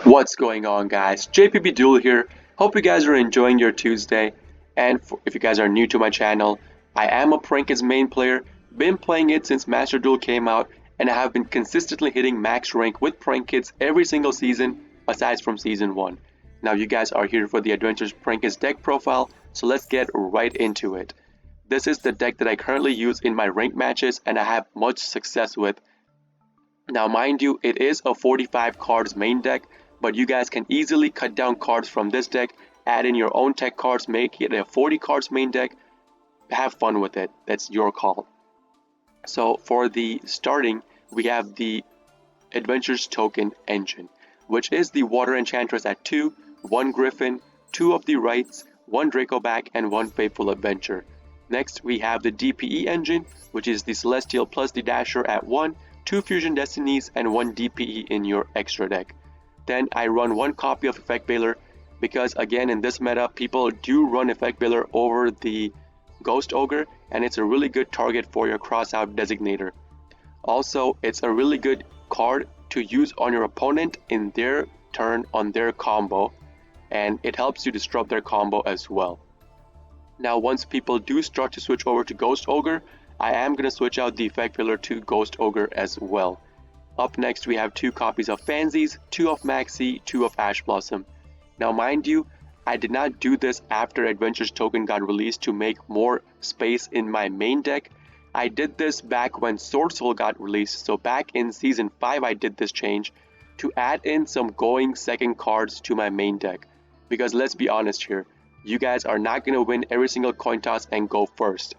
What's going on, guys? JPB Duel here. Hope you guys are enjoying your Tuesday. And if you guys are new to my channel, I am a prankkids main player. Been playing it since Master Duel came out, and I have been consistently hitting max rank with prankkids every single season, aside from season 1. Now you guys are here for the Adventures prankkids deck profile, so let's get right into it. This is the deck that I currently use in my ranked matches, and I have much success with. Now mind you, it is a 45 cards main deck, but you guys can easily cut down cards from this deck, add in your own tech cards, make it a 40 cards main deck, have fun with it, that's your call. So for the starting, we have the Adventures Token Engine, which is the Water Enchantress at 2, 1 Griffin, 2 of the Rights, 1 Dracoback, and 1 Faithful Adventure. Next, we have the DPE Engine, which is the Celestial plus the Dasher at 1, 2 Fusion Destinies, and 1 DPE in your extra deck. Then I run 1 copy of Effect Veiler because again in this meta people do run Effect Veiler over the Ghost Ogre, and it's a really good target for your crossout designator. Also, it's a really good card to use on your opponent in their turn on their combo, and it helps you disrupt their combo as well. Now once people do start to switch over to Ghost Ogre, I am going to switch out the Effect Veiler to Ghost Ogre as well. Up next we have 2 copies of Fansies, 2 of Maxi, 2 of Ash Blossom. Now mind you, I did not do this after Adventures Token got released to make more space in my main deck. I did this back when Sword Soul got released, so back in Season 5 I did this change to add in some going second cards to my main deck. Because let's be honest here, you guys are not going to win every single coin toss and go first.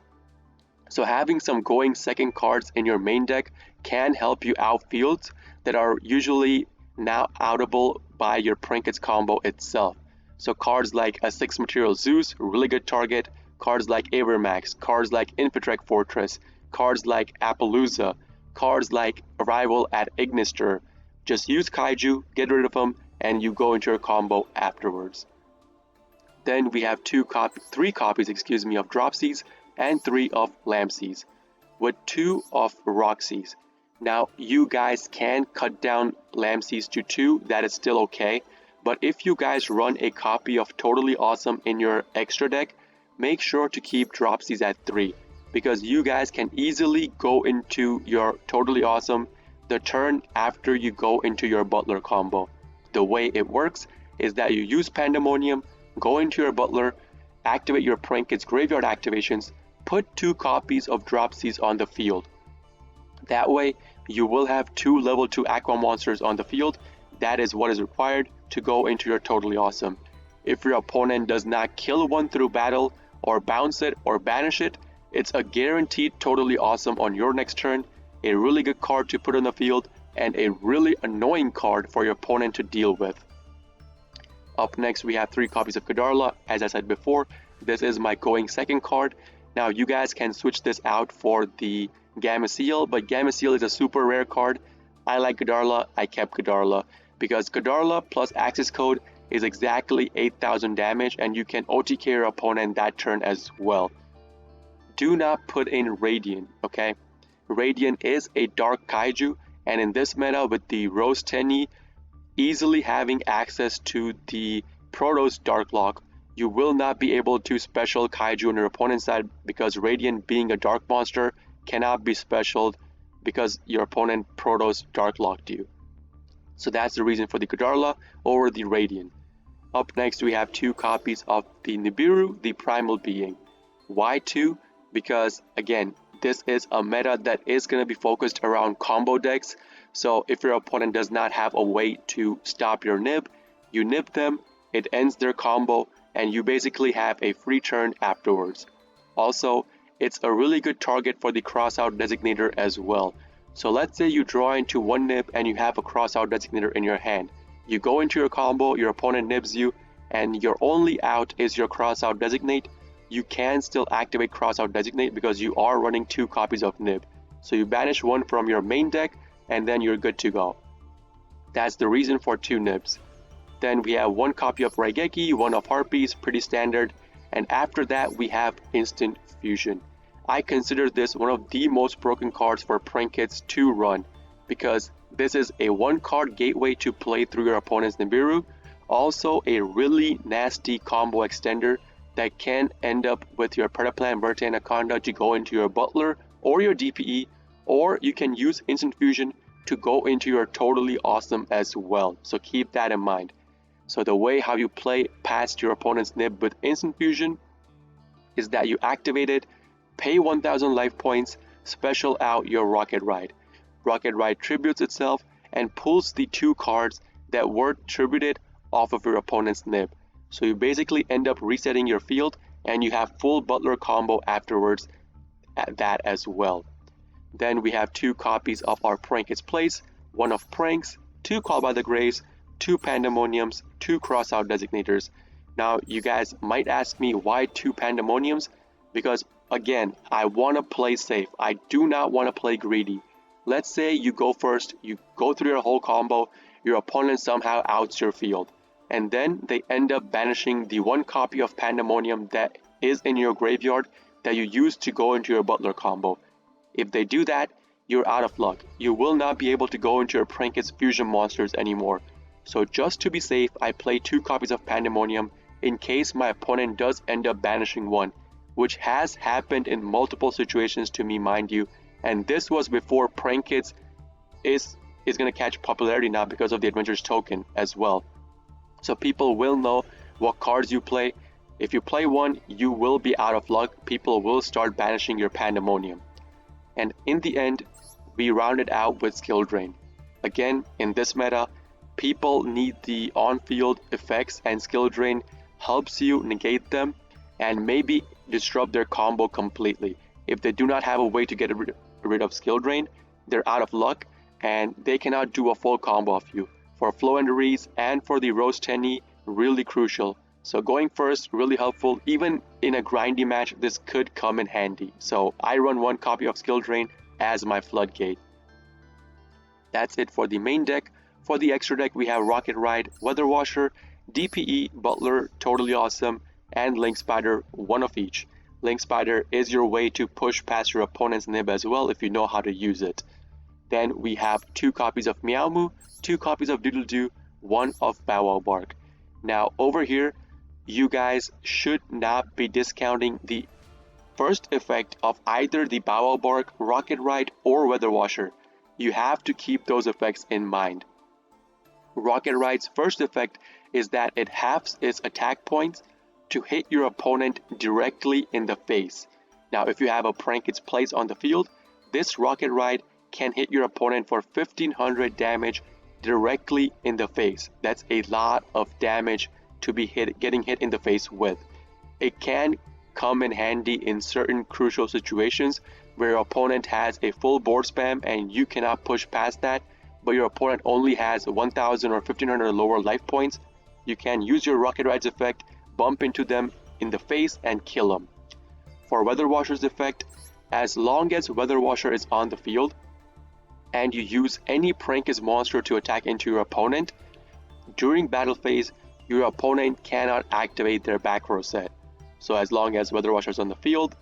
So having some going second cards in your main deck can help you out fields that are usually now outable by your prankkids combo itself. So cards like a 6 material Zeus, really good target, cards like Avermax, cards like Infitrek Fortress, cards like Appaloosa, cards like Arrival at Ignister. Just use Kaiju, get rid of them, and you go into your combo afterwards. Then we have 3 copies of Dropsies and 3 of Lampsies, with 2 of Roxy's. Now you guys can cut down Lampsies to 2, that is still okay, but if you guys run a copy of Totally Awesome in your extra deck, make sure to keep Dropsies at 3, because you guys can easily go into your Totally Awesome the turn after you go into your Butler combo. The way it works is that you use Pandemonium, go into your Butler, activate your Prankkids graveyard activations, put 2 copies of Dropsies on the field. That way, you will have 2 level 2 Aqua monsters on the field. That is what is required to go into your Totally Awesome. If your opponent does not kill one through battle, or bounce it, or banish it, it's a guaranteed Totally Awesome on your next turn, a really good card to put on the field, and a really annoying card for your opponent to deal with. Up next we have 3 copies of Kadarla. As I said before, this is my going second card. Now you guys can switch this out for the Gameciel, but Gameciel is a super rare card. I like Kadarla, I kept Kadarla, because Kadarla plus Access Code is exactly 8,000 damage, and you can OTK your opponent that turn as well. Do not put in Radiant, okay? Radiant is a dark kaiju, and in this meta with the Rose Tenyi easily having access to the Protos Dark Lock, you will not be able to special kaiju on your opponent's side, because Radiant being a dark monster cannot be specialed because your opponent Protos Dark Locked you. So that's the reason for the Kadarla over the Radiant. Up next we have 2 copies of the Nibiru, the Primal Being. Why 2? Because again, this is a meta that is going to be focused around combo decks. So if your opponent does not have a way to stop your nib, you nib them, it ends their combo, and you basically have a free turn afterwards. Also, it's a really good target for the crossout designator as well. So let's say you draw into 1 nib and you have a crossout designator in your hand. You go into your combo, your opponent nibs you, and your only out is your crossout designate. You can still activate crossout designate because you are running 2 copies of nib. So you banish 1 from your main deck, and then you're good to go. That's the reason for 2 nibs. Then we have 1 copy of Raigeki, 1 of Harpies, pretty standard, and after that we have Instant Fusion. I consider this one of the most broken cards for prankkids to run, because This is a 1-card gateway to play through your opponent's Nibiru, also a really nasty combo extender that can end up with your Predaplan Verte Anaconda to go into your Butler or your DPE, or you can use Instant Fusion to go into your Totally Awesome as well, so keep that in mind. So the way how you play past your opponent's Nib with Instant Fusion is that you activate it, pay 1000 life points, special out your Rocket Ride. Rocket Ride tributes itself and pulls the 2 cards that were tributed off of your opponent's Nib. So you basically end up resetting your field and you have full Butler combo afterwards at that as well. Then we have 2 copies of our Prankkids Place, 1 of Pranks, 2 Call by the Graves, 2 Pandemoniums, 2 Crossout Designators. Now you guys might ask me why 2 Pandemoniums? Because again, I want to play safe. I do not want to play greedy. Let's say you go first, you go through your whole combo, your opponent somehow outs your field, and then they end up banishing the 1 copy of Pandemonium that is in your graveyard that you use to go into your Butler combo. If they do that, you're out of luck. You will not be able to go into your Prankkids fusion monsters anymore. So just to be safe, I play 2 copies of Pandemonium in case my opponent does end up banishing 1, which has happened in multiple situations to me, mind you, and this was before Prankkids is going to catch popularity now because of the Adventures token as well. So people will know what cards you play. If you play 1, you will be out of luck. People will start banishing your Pandemonium. And in the end, we rounded out with Skill Drain. Again, in this meta, people need the on-field effects, and Skill Drain helps you negate them and maybe disrupt their combo completely. If they do not have a way to get rid of Skill Drain, they're out of luck and they cannot do a full combo of you. For Flow and Reese and for the Rose Tenny, really crucial. So going first, really helpful. Even in a grindy match, this could come in handy. So I run 1 copy of Skill Drain as my floodgate. That's it for the main deck. For the extra deck, we have Rocket Ride, Weather Washer, DPE, Butler, Totally Awesome, and Link Spider, 1 of each. Link Spider is your way to push past your opponent's Nib as well if you know how to use it. Then we have 2 copies of Meow Moo, 2 copies of Doodle Doo, 1 of Bow Wow Bark. Now over here, you guys should not be discounting the first effect of either the Bow Wow Bark, Rocket Ride, or Weather Washer. You have to keep those effects in mind. Rocket Ride's first effect is that it halves its attack points to hit your opponent directly in the face. Now if you have a Prankkids Place on the field, this Rocket Ride can hit your opponent for 1500 damage directly in the face. That's a lot of damage to be getting hit in the face with. It can come in handy in certain crucial situations where your opponent has a full board spam and you cannot push past that, but your opponent only has 1000 or 1500 lower life points. You can use your Rocket Ride's effect, bump into them in the face and kill them. For Weather Washer's effect, as long as Weather Washer is on the field and you use any Prankkids monster to attack into your opponent, during battle phase, your opponent cannot activate their back row set. So as long as Weather Washer is on the field,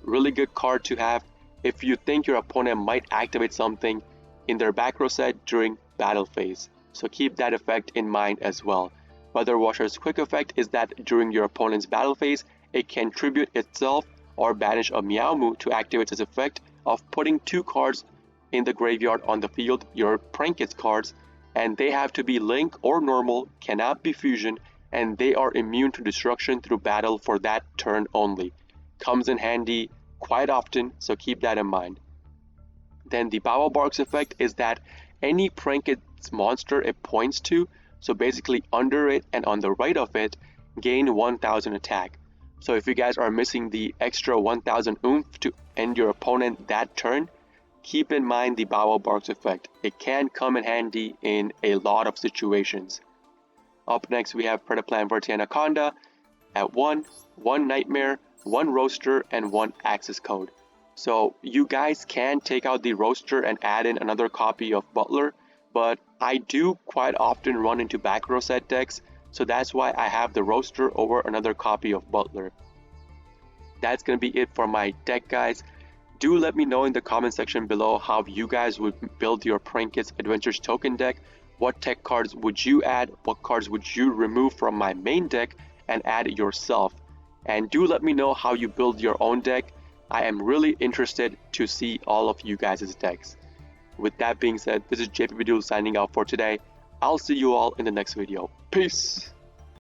really good card to have if you think your opponent might activate something in their back row set during battle phase. So keep that effect in mind as well. Weather Washer's quick effect is that during your opponent's battle phase, it can tribute itself or banish a Meow Moo to activate its effect of putting 2 cards in the graveyard on the field, your Prankkids cards, and they have to be Link or normal, cannot be fusion, and they are immune to destruction through battle for that turn only. Comes in handy quite often, so keep that in mind. Then the Bow Wow Bark's effect is that any Prankkids monster it points to, so basically under it and on the right of it, gain 1000 attack. So if you guys are missing the extra 1000 oomph to end your opponent that turn, keep in mind the Bow Wow Bark's effect. It can come in handy in a lot of situations. Up next we have Predaplan Verte Anaconda at 1 Nightmare, 1 Roaster, and 1 Access Code. So you guys can take out the Roaster and add in another copy of Butler, but I do quite often run into back row set decks, so that's why I have the Roaster over another copy of Butler. That's going to be it for my deck, guys. Do let me know in the comment section below how you guys would build your Prank Kids Adventures token deck. What tech cards would you add? What cards would you remove from my main deck and add yourself? And do let me know how you build your own deck. I am really interested to see all of you guys' decks. With that being said, this is JPB Duel signing out for today. I'll see you all in the next video. Peace!